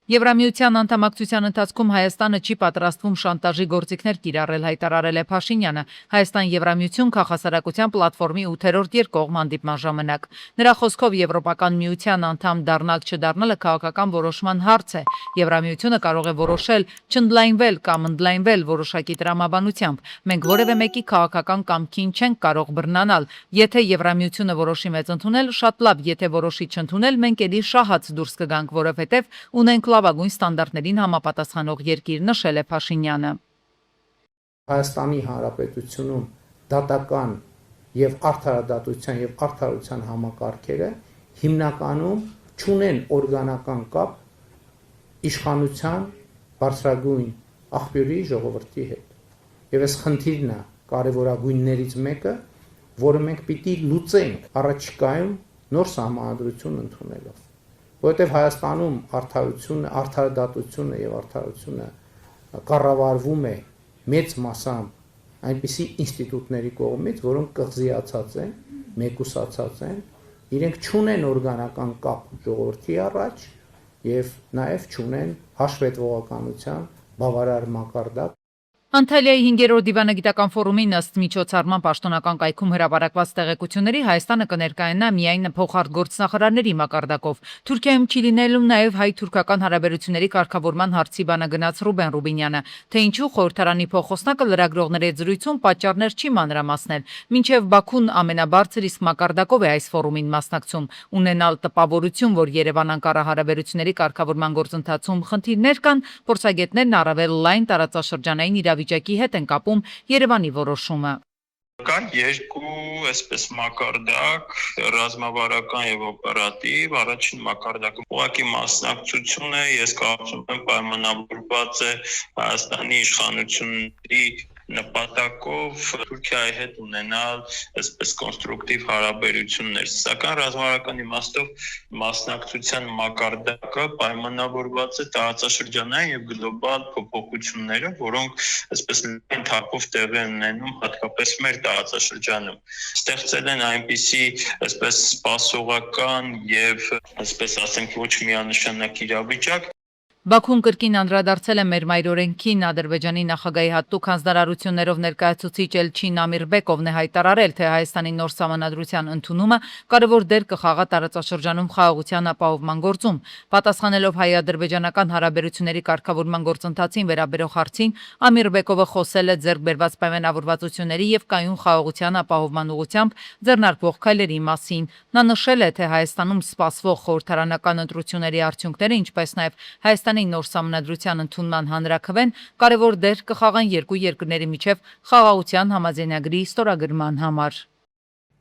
Եվրամիության անդամակցության ընթացքում Հայաստանը չի պատրաստվում շանտաժի գործիքներ կիրառել, հայտարարել է Փաշինյանը Հայաստան-Եվրամիություն քաղաքասարակության պլատֆորմի 8-րդ երկկողմ հանդիպման ժամանակ։ Նրա խոսքով Եվրոպական միության անդամ դառնալ չդառնալը քաղաքական որոշման հարց է։ Եվրամիությունը կարող է որոշել չընդլայնվել կամ ընդլայնվել որոշակի տրամաբանությամբ։ Մենք որևէ մեկի քաղաքական կամքին չենք կարող բռնանալ։ Եթե Եվրամիությունը որոշի մեզ ընդունել, շատ լավ, եթե որոշի չընդունել, մենք էլի շահած դուրս կգանք, որովհետև ունենք լավագույն ստանդարտներին համապատասխանող երկիր, նշել է Փաշինյանը։ Հայաստանի Հանրապետությունում դատական եւ արդարադատության եւ արդարության համակարգերը հիմնականում չունեն օրգանական կապ իշխանության բարձրագույն աղբյուրի ժողովրդի հետ։ Եվ այս խնդիրն է կարևորագույններից մեկը, որը մենք պիտի լուծենք առաջիկայում նոր սահմանադրություն ընդունելով։ Որովհետև Հայաստանում արդարադատությունը եւ արդարությունը կառավարվում է մեծ մասամբ այնպիսի ինստիտուտների կողմից, որոնք կղզիացած են, մեկուսացած են, իրենք չունեն օրգանական կապ ժողովրդի առաջ եւ նաեւ չունեն հաշվետվողականության բավարար մակարդակ։ Անտալիայի 5-րդ դիվանագիտական ֆորումին ըստ միջոցառման պաշտոնական կայքում հրապարակված տեղեկությունների Հայաստանը կներկայանա միայն փոխարտգործնախարարների մակարդակով։ Թուրքիայում չի լինելու նաև հայ-թուրքական հարաբերությունների կարգավորման հարցի բանագնաց Ռուբեն Ռուբինյանը, թե ինչու խորհրդարանի փոխոսնակը լրագրողների հետ զրույցում պատճառներ չի մանրամասնել, մինչև Բաքուն ամենաբարձր իսկ մակարդակով է այս ֆորումին մասնակցում, ունենալ տպավորություն, որ Երևան-Անկարա հարաբերությունների կարգավորման գործընթացում խնդիրներ կան, փորձագետներն առավել լայն տարածաշրջանային իրավիճակի հետ են կապում Երևանի որոշումը։ Կան երկու այսպես մակարդակ, ռազմավարական եւ օպերատիվ, առաջին մակարդակը ուղղակի մասնակցությունը, ես կարծում եմ պայմանավորված է Հայաստանի իշխանությունների նպատակով Թուրքիայի հետ ունենալ այսպես կոնստրուկտիվ հարաբերություններ, սակայն ռազմավարական իմաստով մասնակցության մակարդակը պայմանավորված է տարածաշրջանային եւ գլոբալ փոփոխությունները, որոնք այսպես լայն թափով տեղի են ունենում հատկապես մեր տարածաշրջանում։ Ստեղծել են այնպիսի այսպես սպասողական եւ այսպես ասենք ոչ միանշանակ իրավիճակ։ Բաքուն կրկին անդրադարձել է մեր մայրօրենքին Ադրբեջանի նախագահի հատուկ հանձնարարություններով ներկայացուցիչ Էլչին Ամիրբեկովն է հայտարարել, թե Հայաստանի նոր սահմանադրության ընդունումը կարևոր դեր կխաղա տարածաշրջանում խաղաղության ապահովման գործում։ Պատասխանելով հայ-ադրբեջանական հարաբերությունների կարգավորման գործընթացին վերաբերող հարցին, Ամիրբեկովը խոսել է ձեռք բերված պայմանավորվածությունների եւ կայուն խաղաղության ապահովման ուղղությամբ ձեռնարկվող քայլերի մասին։ Նա նշել է, թե Հայաստանում սպասվող խորհրդարանական ընտրությունների արդյունքները, ինչպես նաեւ Հայաստանի նոր սահմանադրության ընդունման հանրաքվեն կարևոր դեր կխաղան երկու երկրների միջև խաղաղության համաձայնագրի ստորագրման համար։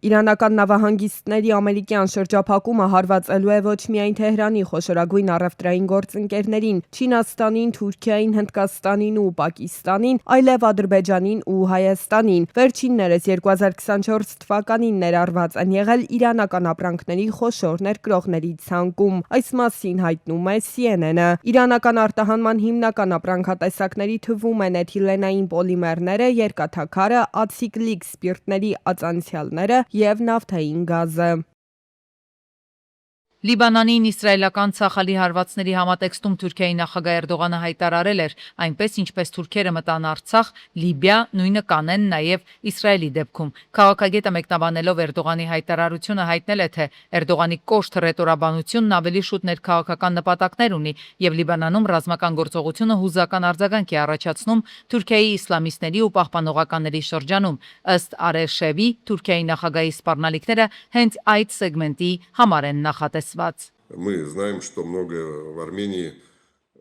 Իրանական նավահանգիստների ամերիկյան շրջափակումը հարվածելու է ոչ միայն Թեհրանի խոշորագույն առևտրային գործընկերներին, Չինաստանին, Թուրքիային, Հնդկաստանին ու Պակիստանին, այլև Ադրբեջանին ու Հայաստանին։ Վերջիններս 2024 թվականին ներառված են եղել իրանական ապրանքների խոշոր ներկրողների ցանկում։ Այս մասին հայտնում է CNN-ը։ Իրանական արտահանման հիմնական ապրանքատեսակների թվում են էթիլենային պոլիմերները, երկաթաքարը, ացիկլիկ սպիրտների ածանցյալները եւ նավթային գազը։ Լիբանանին իսրայելական ցախալի հարվածների համատեքստում Թուրքիայի նախագահ Էրդողանը հայտարարել էր, այնպես ինչպես թուրքերը մտան Արցախ, Լիբիա, նույնը կանեն նաև Իսրայելի դեպքում։ Քաղաքագետը մեկնաբանելով Էրդողանի հայտարարությունը հայտնել է, թե Էրդողանի կոշտ ռետորաբանությունն ավելի շուտ ներքաղաքական նպատակներ ունի եւ Լիբանանում ռազմական գործողությունը հուզական արձագանք է առաջացնում Թուրքիայի իսլամիստների ու պահպանողականների շրջանում։ Ըստ Արեշևի, Թուրքիայի նախագահի սպառնալիքները հենց այդ սեգմենտի համար են նախատեսված։ Мы знаем, что многое в Армении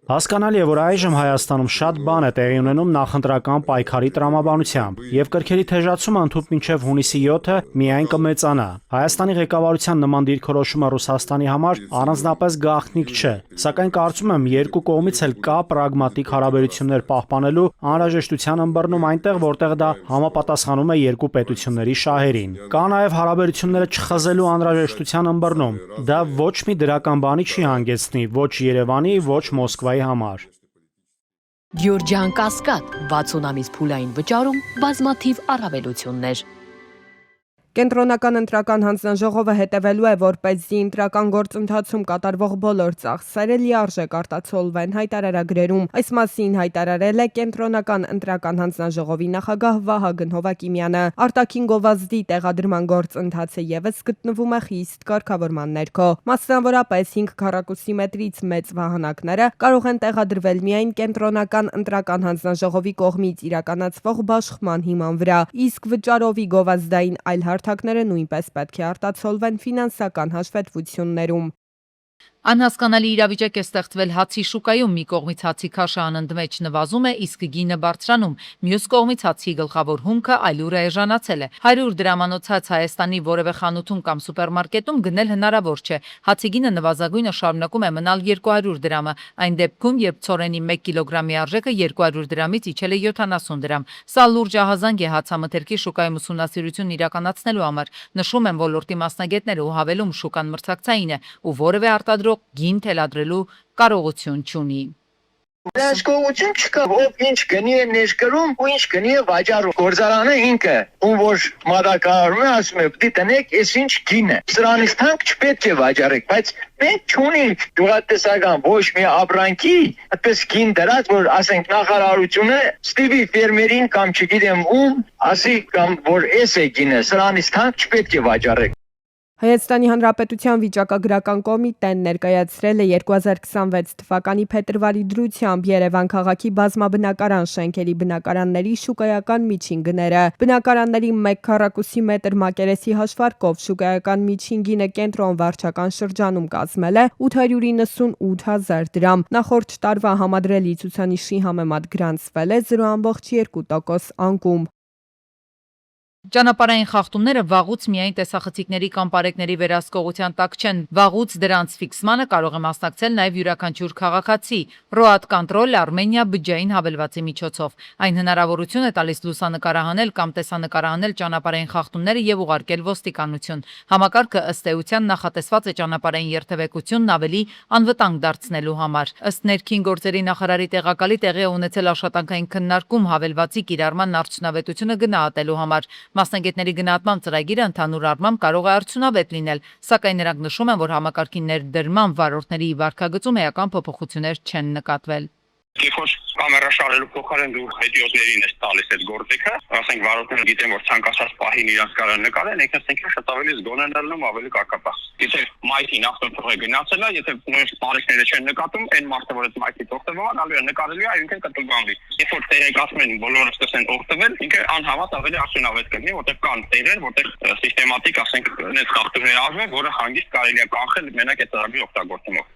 Հասկանալի է, որ այժմ Հայաստանում շատ բան է տեղի ունենում նախընտրական պայքարի տրամաբանությամբ, եւ կրքերի թեժացումը ընդհուպ մինչև հունիսի 7-ը միայն կմեծանա։ Հայաստանի ղեկավարության նման դիրքորոշումը Ռուսաստանի համար առանձնապես գաղտնիք չէ, սակայն կարծում եմ երկու կողմից էլ կա պրագմատիկ հարաբերություններ պահպանելու անհրաժեշտության ըմբռնում այնտեղ, որտեղ դա համապատասխանում է երկու պետությունների շահերին։ Կա նաեւ հարաբերությունները չխզելու անհրաժեշտության ըմբռնում։ Դա ոչ մի դրական բանի չի հանգեցնի ոչ Երևանի, ոչ Մոսկվայի համար։ Գյորջյան Կասկադ 60 ամիս փուլային վճարում բազմաթիվ առավելություններ։ Կենտրոնական ընտրական հանձնաժողովը հետևելու է, որպեսզի ընտրական գործընթացում կատարվող բոլոր ծախսերը լիարժեք արտացոլվեն հայտարարագրերում։ Այս մասին հայտարարել է Կենտրոնական ընտրական հանձնաժողովի նախագահ Վահագն Հովակիմյանը։ Արտաքին գովազդի տեղադրման գործընթացը ևս գտնվում է խիստ կարգավորման ներքո։ Մասնավորապես 5 քառակուսի մետրից մեծ վահանակները կարող են տեղադրվել միայն Կենտրոնական ընտրական հանձնաժողովի կողմից իրականացվող բաշխման հիման վրա, իսկ վճարովի գովազդային այլ հարթակները նույնպես պետք է արտացոլվեն ֆինանսական հաշվետվություններում։ Անհասկանալի իրավիճակ է ստեղծվել հացի շուկայում, մի կողմից հացի քաշը անընդմեջ նվազում է, իսկ գինը բարձրանում, մյուս կողմից հացի գլխավոր հումքը այլուր էժանացել է։ 100 դրամանոց հաց Հայաստանի որևէ խանութում կամ սուպերմարկետում գնել հնարավոր չէ։ Հացի գինը նվազագույնը շարունակում է մնալ 200 դրամը, այն դեպքում, երբ ցորենի 1 կիլոգրամի արժեքը 200 դրամից իջել է 70 դրամ։ Սա լուրջ ահազանգ է հացամթերքի շուկայում ուսումնասիրություն իրականացնելու համար։ Նշում են ոլորտի մասնագետները ու հավելում շուկան մրցակցային է ու որևէ արտադրող գին թելադրելու կարողություն չունի։ Վերահսկողություն չկա, ով ինչ գնի է ներկրում ու ինչ գնի է վաճառում։ Գործարանը ինքը, ում որ մատակարարում է, ասում է՝ «Դի տնեք, ես ինչ գին է»։ Սրանից թանկ չպետք է վաճառեք, բայց մենք չունենք գյուղատնտեսական ոչ մի ապրանքի, այդպես գին դրած, որ ասենք նախարարությունը ստիվի ֆերմերին կամ չգիտեմ ում, ասի կամ որ էս է գինը, սրանից թանկ չպետք է վաճառեք։ Հայաստանի Հանրապետության վիճակագրական կոմիտեն ներկայացրել է 2026 թվականի փետրվարի դրությամբ Երևան քաղաքի բազմաբնակարան շենքերի բնակարանների շուկայական միջին գները։ Բնակարանների 1 քառակուսի մետր մակերեսի հաշվարկով շուկայական միջին գինը կենտրոն վարչական շրջանում կազմել է 898,000 դրամ։ Նախորդ տարվա համադրելի ցուցանիշի համեմատ գրանցվել է 0,2% անկում։ Ճանապարհային խախտումները վաղուց միայն տեսախցիկների կամ պարեկների վերահսկողության տակ չեն, վաղուց դրանց ֆիքսմանը կարող է մասնակցել նաև յուրաքանչյուր քաղաքացի։ Road Control Armenia բջջային հավելվածի միջոցով։ Այն հնարավորություն է տալիս լուսանկարահանել կամ տեսանկարահանել ճանապարհային խախտումները եւ ուղարկել ոստիկանություն։ Համակարգը ըստ էության նախատեսված է ճանապարհային երթևեկությունն ավելի անվտանգ դարձնելու համար։ Ըստ ներքին գործերի նախարարի տեղակալի տեղի է ունեցել աշխատանքային քննարկում հավելվածի կիրառման արդյունավետությունը գնահատելու համար։ Մասնագետների գնահատմամբ ծրագիրը ընդհանուր առմամբ կարող է արդյունավետ լինել, սակայն նրանք նշում են, որ համակարգի ներդրման վարորդների վարքագծում էական փոփոխություններ չեն նկատվել։ Երբ որ կամերա շարելու փոխարեն դու հետիոտներին ես տալիս այդ գործիքը, ասենք վարորդները գիտեն, որ ցանկացած պահին իրանք կարող են նկարեն, ինքնին շատ ավելի զգոնանալնում, ավելի կակապա։ Եթե մայթին ավտոփոխը գնացել է, եթե նույնիսկ բարեկները չեն նկատում, այն մարդը, որ այդ մայթից օգտվում է, ալու է նկարելի է, ինքն կտուգանվի։ Երբ որ տեղեկացնում են բոլորը սկսեն օգտվել, ինքը անհավատ ավելի արդյունավետ կլինի, որտեղ կան տեղեր, որտեղ սիստեմատիկ, ասենք, այս խախտումներ արվում են, որը հանգիստ կարելի է կանխել մենակ այդ ծրագրի օգտագործումով։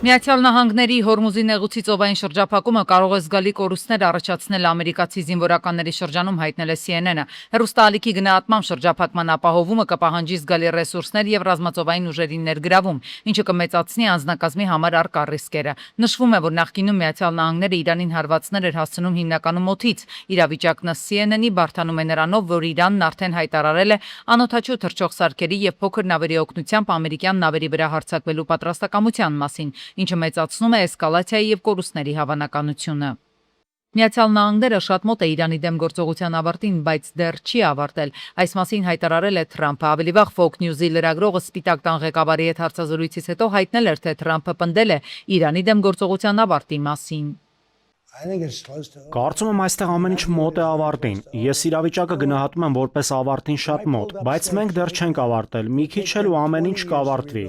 Միացյալ Նահանգների Հորմուզի նեղուցի ծովային շրջափակումը կարող է զգալի կորուստներ առաջացնել ամերիկացի զինվորականների շրջանում, հայտնել է CNN-ը։ Հեռուստաալիքի գնահատմամբ շրջափակման ապահովումը կպահանջի զգալի ռեսուրսներ եւ ռազմածովային ուժերի ներգրավում, ինչը կմեծացնի անձնակազմի համար առկա ռիսկերը։ Նշվում է, որ նախկինում Միացյալ Նահանգները Իրանին հարվածներ էր հասցնում հիմնականում օդից։ Իրավիճակն CNN-ի բարդանում է նրանով, որ Իրանն արդեն հայտարարել է անօդաչու թռչող սարքերի եւ փոքր նավերի օգնությամբ ամերիկյան նավերի վրա հարձակվելու պատրաստակամության մասին, ինչը մեծացնում է էսկալացիայի եւ կորուստների հավանականությունը։ Միացյալ Նահանգները շատ մոտ է Իրանի դեմ գործողության ավարտին, բայց դեռ չի ավարտել։ Այս մասին հայտարարել է Թրամփը։ Ավելի վաղ Fox News-ի լրագրողը Սպիտակ տան ղեկավարի հետ հարցազրույցից հետո հայտնել էր, թե Թրամփը պնդել է Իրանի դեմ գործողության ավարտի մասին։ Կարծում եմ այստեղ ամեն ինչ մոտ է ավարտին։ Ես իրավիճակը գնահատում եմ որպես ավարտին շատ մոտ, բայց մենք դեռ չենք ավարտել։ Մի քիչ էլ ու ամեն ինչ կավարտվի։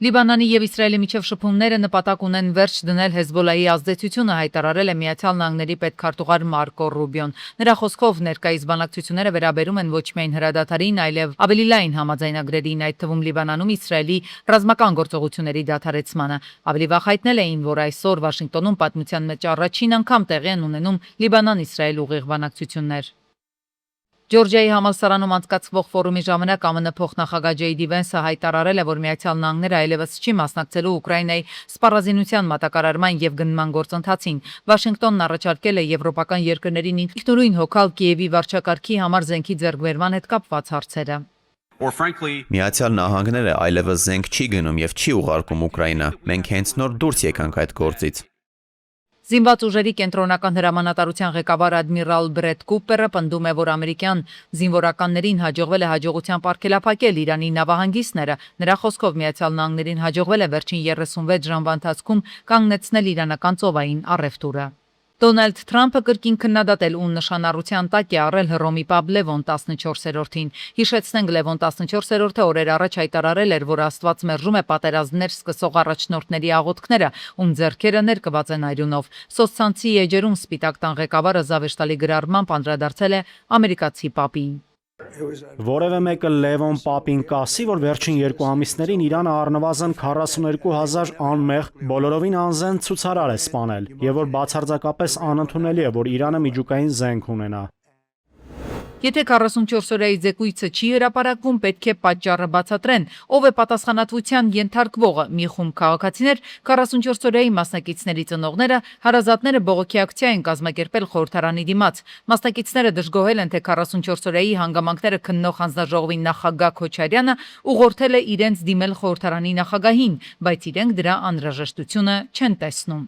Լիբանանի եւ Իսրայելի միջև շփումները նպատակ ունեն վերջ դնել Հեզբոլայի ազդեցությունը, հայտարարել է Միացյալ Նահանգների պետքարտուղար Մարկո Ռուբիոն։ Նրա խոսքով ներկայիս բանակցությունները վերաբերում են ոչ միայն հրադադարին, այլև ավելի լայն համաձայնագրերին, այդ թվում Լիբանանում Իսրայելի ռազմական գործողությունների դադարեցմանը։ Ավելի վաղ հայտնել էին, որ այսօր Վաշինգտոնում պատմության մեջ առաջին անգամ տեղի են ունենում Լիբանան-Իսրայել ուղիղ բանակցություններ։ Ջորջիայի համալսարանում անցկացվող ֆորումի ժամանակ ԱՄՆ փոխնախագահ Ջեյ Վենսը հայտարարել է, որ Միացյալ Նահանգները այլևս չի մասնակցելու Ուկրաինայի սպառազինության մատակարարման եւ գնման գործընթացին։ Վաշինգտոնն առաջարկել է եվրոպական երկրներին ինքնուրույն հոգալ Կիևի վարչակարգի համար զենքի ձեռքբերման հետ կապված հարցերը։ Միացյալ Նահանգները այլևս զենք չի գնում եւ չի ուղարկում Ուկրաինա։ Մենք հենց նոր դուրս եկանք այդ գործից։ Զինված ուժերի կենտրոնական հրամանատարության ղեկավար ադմիրալ Բրեդ Կուպերը պնդում է, որ ամերիկյան զինվորականներին հաջողվել է հաջողությամբ արգելափակել Իրանի նավահանգիստները։ Նրա խոսքով Միացյալ Նահանգներին հաջողվել է վերջին 36 ժամվա ընթացքում կանգնեցնել իրանական ծովային առևտուրը։ Դոնալդ Թրամփը կրկին քննադատել ու նշանառության տակ է առել Հռոմի Պապ Լևոն 14-րդին։ Հիշեցնենք, Լևոն 14-րդը օրեր առաջ հայտարարել էր, որ Աստված մերժում է պատերազմներ սկսող առաջնորդների աղոթքները, ում ձեռքերը ներկված են այրունով։ Սոցցանցի էջերում Սպիտակ տան ղեկավարը զավեշտալի գրառմամբ անդրադարձել է ամերիկացի Պապին։ Որևէ մեկը Լևոն Պապին կասի, որ վերջին 2 ամիսներին Իրանը առնվազն 42,000 անմեղ բոլորովին անզեն ցուցարար է սպանել, եւ որ բացարձակապես անընդունելի է, որ Իրանը միջուկային զենք ունենա։ Եթե 44-օրյայի զեկույցը չի հրապարակվում, պետք է պատճառը բացատրեն, ով է պատասխանատվության ենթարկվողը։ Մի խումբ քաղաքացիներ 44-օրյայի մասնակիցների ծնողները հարազատները բողոքի ակցիա են կազմակերպել խորհրդարանի դիմաց։ Մասնակիցները դժգոհել են, թե 44-օրյայի հանգամանքները քննող հանձնաժողովի նախագահ Քոչարյանը ուղղորդել է իրենց դիմել խորհրդարանի նախագահին, բայց իրենք դրա անհրաժեշտությունը չեն տեսնում։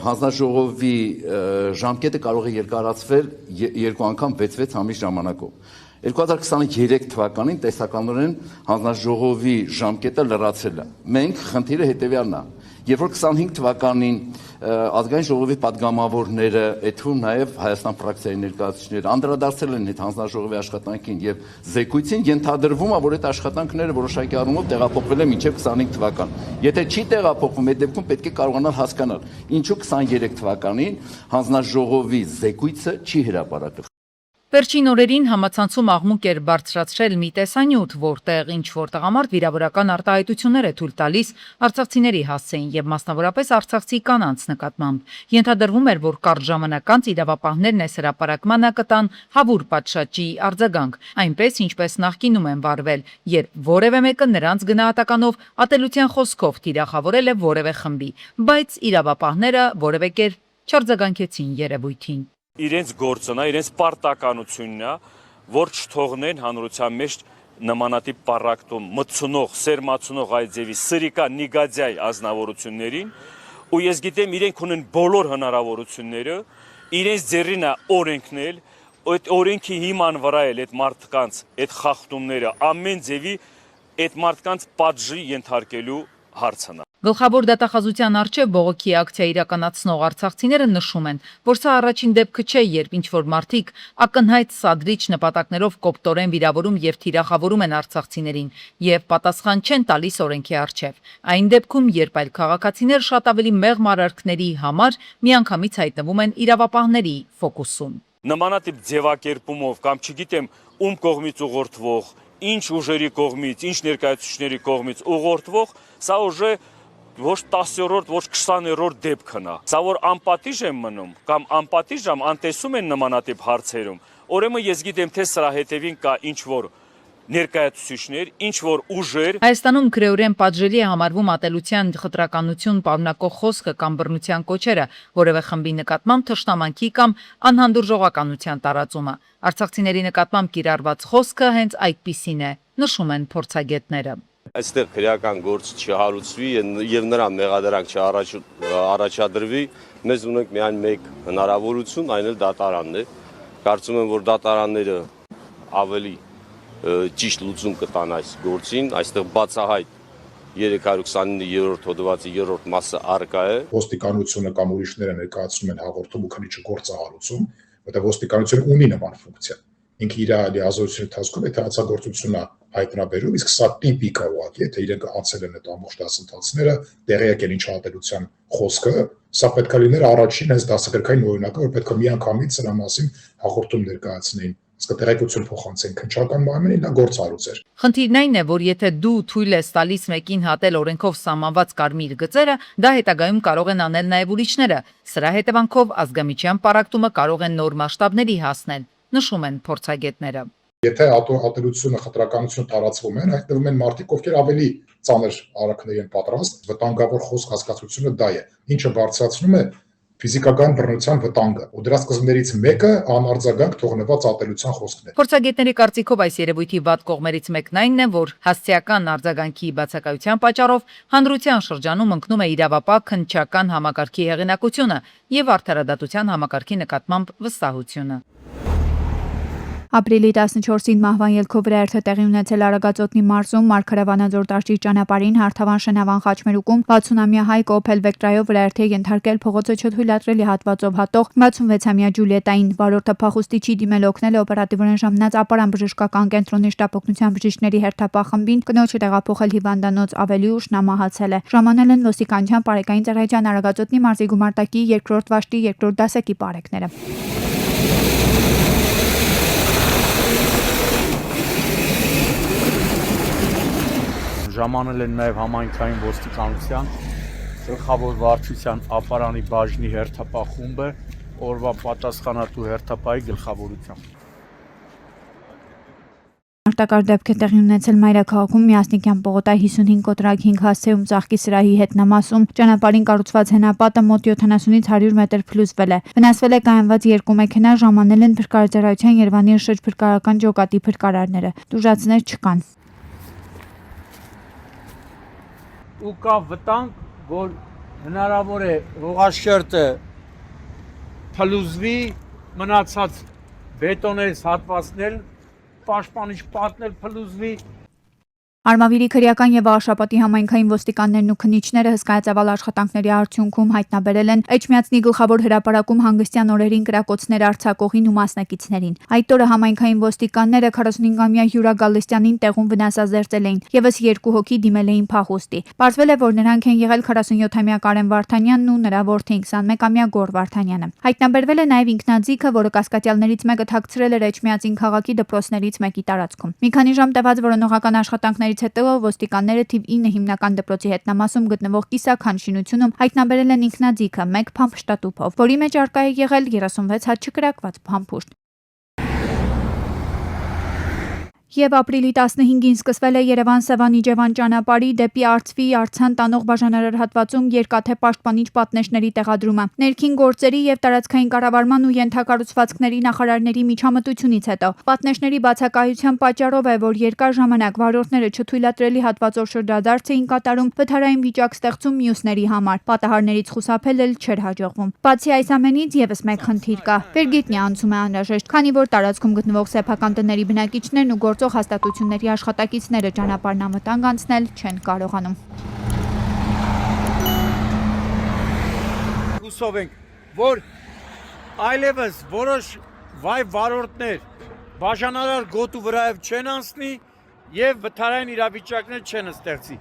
Հանձնաժողովի ժամկետը կարող է երկարացվել 2 անգամ 6 ամիս ժամանակով։ 2023 թվականին տեսականորեն հանձնաժողովի ժամկետը լրացել է։ Մենք խնդիրը հետևյալն է։ Երբ որ 25 թվականին ազգային ժողովի падգամավորները, այդ թվում նաև Հայաստան ֆրակցիայի ներկայացուցիչները անդրադարձել են այդ հանձնաժողովի աշխատանքին եւ զեկույցին, ենթադրվում է, որ այդ աշխատանքները որոշակի առումով տեղափոխվել են մինչեւ 25 թվական։ Եթե չի տեղափոխվում, այդ դեպքում պետք է կարողանալ հասկանալ, ինչու 23 թվականին հանձնաժողովի զեկույցը չի հրապարակվել։ Վերջին օրերին համացանցում աղմուկ էր բարձրացրել մի տեսանյութ, որտեղ ինչ-որ տղամարդ վիրավորական արտահայտություններ է թույլ տալիս արցախցիների հասցեին եւ մասնավորապես արցախցի կանանց նկատմամբ։ Ենթադրվում էր, որ կարճ ժամանակ անց իրավապահներն այս հրապարակմանը կտան հավուր պատշաճի արձագանք, այնպես ինչպես նախկինում են վարվել, երբ որևէ մեկը նրանց գնահատականով ատելության խոսքով թիրախավորել է որևէ խմբի, բայց իրավապահները որևէ կերպ չարձագանքեցին երևույթին։ Իրենց գործն է, իրենց պարտականությունն է, որ չթողնեն հանրության մեջ նմանատիպ պարակտում մտցնող, սերմացնող այդ ձևի սրիկա նիգադյայ ազնվորություններին, ու ես գիտեմ իրենք ունեն բոլոր հնարավորությունները, իրենց ձեռին է օրենքնել, այդ օրենքի հիման վրա էլ այդ մարդկանց, այդ խախտումները ամեն ձևի այդ մարդկանց պատժի ենթարկելու հարցն է։ Գլխավոր դատախազության առջև բողոքի ակցիա իրականացնող արցախցիները նշում են, որ սա առաջին դեպքը չէ, երբ ինչ-որ մարդիկ ակնհայտ սադրիչ նպատակներով կոպտորեն վիրավորում եւ թիրախավորում են արցախցիներին եւ պատասխան չեն տալիս օրենքի առջև։ Այն դեպքում, երբ այլ քաղաքացիներ շատ ավելի մեղմ արարքների համար միանգամից հայտնվում են իրավապահների ֆոկուսում։ Նմանատիպ ձևակերպումով կամ չգիտեմ ում կողմից ուղղորդվող, ինչ ուժերի կողմից, ինչ ներկայացուցիչների կողմից ուղղորդվող, սա ուժը ոչ 10-րդ, ոչ 20-րդ դեպքն է։ Սա որ անպատիժ են մնում կամ անպատիժ եմ անտեսում են նմանատիպ հարցերում, ուրեմն ես գիտեմ, թե սրա հետևին կա ինչ-որ ներկայացուցիչներ, ինչ-որ ուժեր։ Հայաստանում քրեորեն պատժելի է համարվում ատելության խտրականություն պարունակող խոսքը կամ բռնության կոչերը, որևէ խմբի նկատմամբ թշնամանքի կամ անհանդուրժողականության տարածումը։ Արցախցիների նկատմամբ կիրառված խոսքը հենց այդպիսին է, նշում են փորձագետները։ Այստեղ քրեական գործ չհարուցվի եւ նրան մեղադրանք չառաջադրվի, մեզ ունենք միայն մեկ հնարավորություն, այն էլ դատարանն է։ Կարծում եմ, որ դատարանները ավելի ճիշտ լուծում կտան այս գործին, այստեղ բացահայտ 329-րդ հոդվածի 3-րդ մասը առկա է։ Ոստիկանությունը կամ ուրիշները ներկայացնում են հաղորդում ու քննիչը գործահարուցում, որտեղ ոստիկանությունը ունի նման ֆունկցիա։ Ինքը իր լիազորության ընթացքում այդ հանցագործությունը հայտնաբերում, իսկ սա տիպիկ է ուղղակի, եթե իրենք անցել են այդ ամբողջ դասընթացները, տեղյակ են ինչ ատելության խոսքը, սա պետք է լիներ առաջին հենց դասագրքային օրինակը, որ պետք է միանգամից սրա մասին հաղորդում ներկայացնեին, իսկ տեղեկություն փոխանցեն քննչական մարմնին, դա գործառույց էր։ Խնդիրն այն է, որ եթե դու թույլ ես տալիս մեկին հատել օրենքով սահմանված կարմիր գծերը, դա հետագայում կարող են անել նաև ուրիշները։ Սրա հետևանքով ազգամիջյան պարակտումը կարող են նոր մասշտաբների հասնել, նշում են փորձագետները։ Եթե ատելությունը, խտրականությունը տարածվում են, հայտնվում են մարդիկ, ովքեր ավելի ծանր արարքների են պատրաստ, վտանգավոր խոսք հասկացությունը դա է, ինչը բարձրացնում է ֆիզիկական բռնության վտանգը։ Ու դրա սկզբներից մեկը անարձագանք թողնված ատելության խոսքն է։ Փորձագետների կարծիքով այս երևույթի վատ կողմերից մեկն այն է, որ հասցեական արձագանքի բացակայության պատճառով հանրության շրջանում ընկնում է իրավապահ քննչական համակարգի հեղինակությունը եւ արդարադատության համակարգի նկատմամբ վստահությունը։ Ապրիլի 14-ին մահվան ելքով վրայերթը տեղի ունեցել Արագածոտնի մարզում Մարգարավանաձոր դաշտի ճանապարհին Հարթավան Շնավան խաչմերուկում 60-ամյա հայ Opel Vectra-ով վրայերթի ենթարկել փողոցը չթույլատրելի հատվածով հատող 66-ամյա Ջուլիետային վարորդը փախուստի չի դիմել օգնել օպերատիվորեն ժամանած ապարան բժշկական կենտրոնի շտապօգնության բժիշկների հերթապահ խմբին կնոջը տեղափոխել հիվանդանոց ավելի ուշ նա մահացել է։ Ժամանել են ոստիկանության Պարեկային ծառայության Արագածոտնի մարզի գումարտակի 2-րդ վաշտի 2-րդ դասակի պարեկները։ Ժամանել են նաև համայնքային ոստիկանության գլխավոր վարչության ապարանի բաժնի հերթապահ խումբը օրվա պատասխանատու հերթապահի գլխավորությամբ։ Արտակարգ դեպք է տեղի ունեցել Մայրաքաղաքում Միասնիկյան պողոտայի 55 կոտրակ 5 հասցեում ծաղկի սրահի հետնամասում ճանապարհին կառուցված հենապատը մոտ 70-ից 100 մետր փլուզվել է։ Վնասվել է կայանված 2 մեքենա, ժամանել են փրկարարության Երևանի շրջփրկարարական ջոկատի փրկարարները։ Դժվարություններ չկան։ Ու կա վտանգ, որ հնարավոր է ռողաշերտը փլուզվի, մնացած բետոններից հատվածներ պաշտպանիչ պատներ փլուզվի։ Արմավիրի քրեական եւ Արշապատի համայնքային ոստիկաններն ու քննիչները հսկայածավալ աշխատանքների արդյունքում հայտնաբերել են Էջմիածնի գլխավոր հրապարակում հանգստյան օրերին կրակոցներ արձակողին ու մասնակիցներին։ Այդ օրը համայնքային ոստիկանները 45-ամյա Յուրա Գալստյանին տեղում վնասազերծել էին, եւս 2 հոգի դիմել էին փախուստի։ Պարզվել է, որ նրանք են եղել 47-ամյա Կարեն Վարդանյանն ու նրա որդի 21-ամյա Գոր Վարդանյանը։ Հայտնաբերվել է նաեւ ինքնաձիգը, որը կասկածյալներից մեկը թաքցրել էր Էջմիածին քաղաքի դպրոցներից մեկի տարածքում։ Մի քանի ժամ տևած որոնողական աշխատանքների հետո ոստիկանները թիվ 9 հիմնական դպրոցի հետնամասում գտնվող կիսաքան շինությունում հայտնաբերել են ինքնաձիգը 1 փամփշտատուփով, որի մեջ արկա է եղել 36 հատ չկրակված փամփուշտ։ Եվ ապրիլի 15-ին սկսվել է Երևան-Սևան-Իջևան ճանապարհի դեպի Արցվի Արցան տանող բաժանարար հատվածում երկաթե պաշտպանիչ պատնեշների տեղադրումը։ Ներքին գործերի եւ տարածքային կառավարման ու ենթակառուցվածքների նախարարների միջամտությունից հետո պատնեշների բացակայության պատճառով է, որ երկար ժամանակ վարորդները չթույլատրելի հատվածով շրջադարձ էին կատարում, վթարային վիճակ ստեղծում մյուսների համար։ Պատահարներից խուսափել էլ չէր հաջողվում։ Բացի այս ամենից եւս մեկ խնդիր կա։ Վերգետնյա անցում է անհրաժեշտ, քանի որ տարածքում գտնվող սեփական տների բնակիչներն ու հաստատությունների աշխատակիցները ճանապարհն անվտանգ անցնել չեն կարողանում։ Հուսով ենք, որ այլևս որոշ վայ վարորդներ բաժանարար գոտու վրայով չեն անցնի եւ վթարային իրավիճակներ չեն ստեղծի։